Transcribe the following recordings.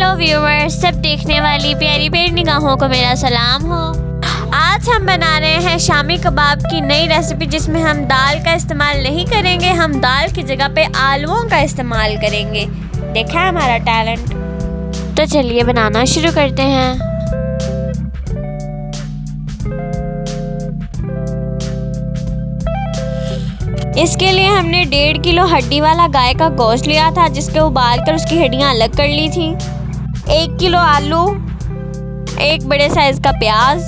Hello viewers, सब देखने वाली प्यारी प्यारी निगाहों को मेरा सलाम हो। आज हम बना रहे हैं शामी कबाब की नई रेसिपी, जिसमें हम दाल का इस्तेमाल नहीं करेंगे। हम दाल की जगह पे आलूओं का इस्तेमाल करेंगे। देखा है हमारा टैलेंट। तो चलिए बनाना शुरू करते हैं। इसके लिए हमने 1.5 किलो हड्डी वाला गाय का गोश्त लिया था, जिसके उबाल कर उसकी हड्डियां अलग कर ली थी। 1 किलो आलू, 1 बड़े साइज का प्याज,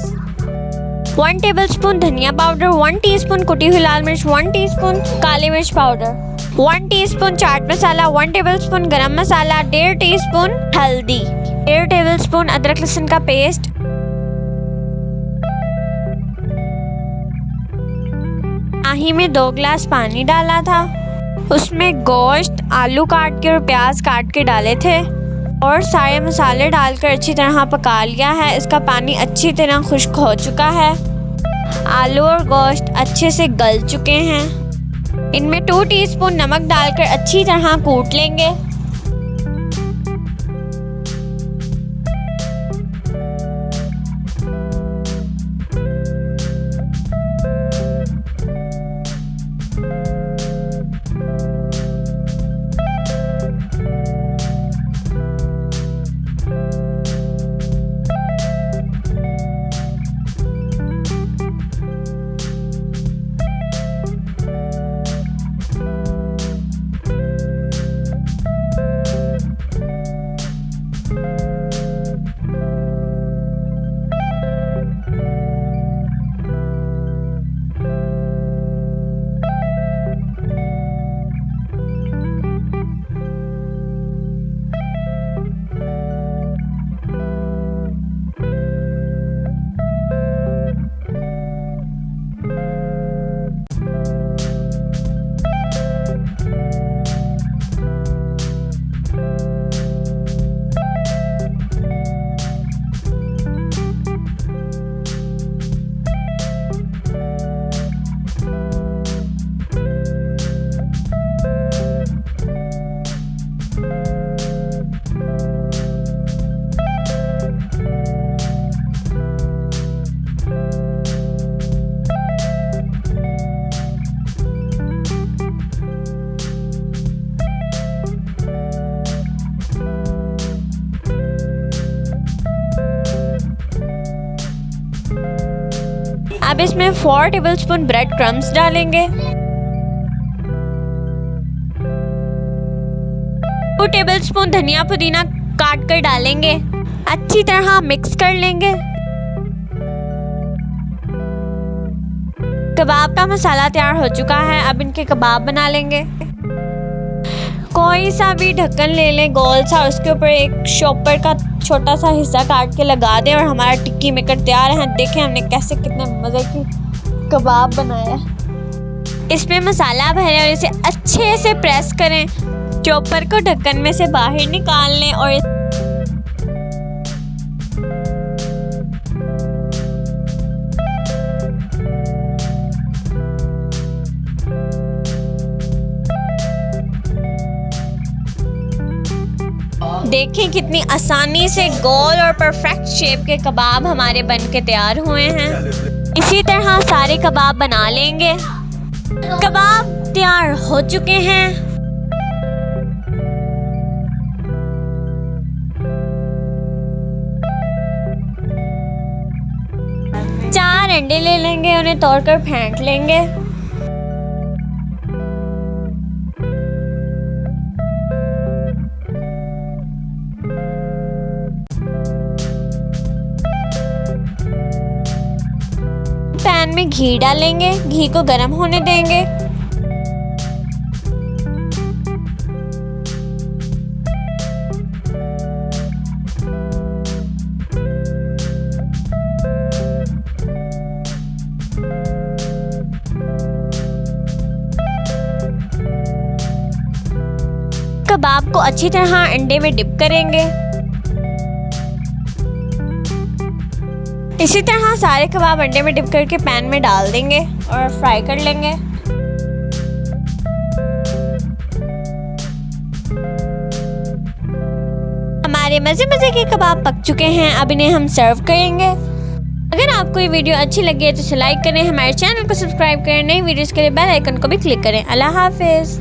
1 टेबलस्पून धनिया पाउडर, 1 टीस्पून कुटी हुई लाल मिर्च, 1 टीस्पून काली मिर्च powder, 1 teaspoon chaat masala, 1 tablespoon गरम मसाला, 1.5 टीस्पून हल्दी, 1.5 टेबलस्पून अदरक लहसुन का पेस्ट। कढ़ाई में 2 गिलास पानी डाला था, उसमें गोश्त, आलू काट के और प्याज काट के डाले थे और सारे मसाले डालकर अच्छी तरह पका लिया है। इसका पानी अच्छी तरह खुश्क हो चुका है। आलू और गोश्त अच्छे से गल चुके हैं। इनमें 2 टीस्पून नमक डालकर अच्छी तरह कूट लेंगे। अब इसमें 4 टेबलस्पून ब्रेड क्रम्स डालेंगे, 2 टेबलस्पून धनिया पुदीना काट कर डालेंगे। अच्छी तरह मिक्स कर लेंगे। कबाब का मसाला तैयार हो चुका है। अब इनके कबाब बना लेंगे। कोई सा भी ढक्कन ले लें गोल सा, उसके ऊपर एक शॉपर का छोटा सा हिस्सा काट के लगा दें और हमारा टिक्की मेकर तैयार है। देखें हमने कैसे कितने मज़े की कबाब बनाया। इसमें मसाला भरें और इसे अच्छे से प्रेस करें। चॉपर को ढक्कन में से बाहर निकाल लें और देखें कितनी आसानी से गोल और परफेक्ट शेप के कबाब हमारे बन के तैयार हुए हैं। इसी तरह सारे कबाब बना लेंगे। कबाब तैयार हो चुके हैं। चार अंडे ले लेंगे, उन्हें तोड़कर फेंट लेंगे। पैन में घी डालेंगे, घी को गर्म होने देंगे। कबाब को अच्छी तरह अंडे में डिप करेंगे। इसी तरह सारे कबाब अंडे में डिप करके पैन में डाल देंगे और फ्राई कर लेंगे। हमारे मज़े मज़े के कबाब पक चुके हैं, अब इन्हें हम सर्व करेंगे। अगर आपको ये वीडियो अच्छी लगी है तो इसे लाइक करें, हमारे चैनल को सब्सक्राइब करें, नई वीडियोस के लिए बेल आइकन को भी क्लिक करें। अल्लाह हाफिज़।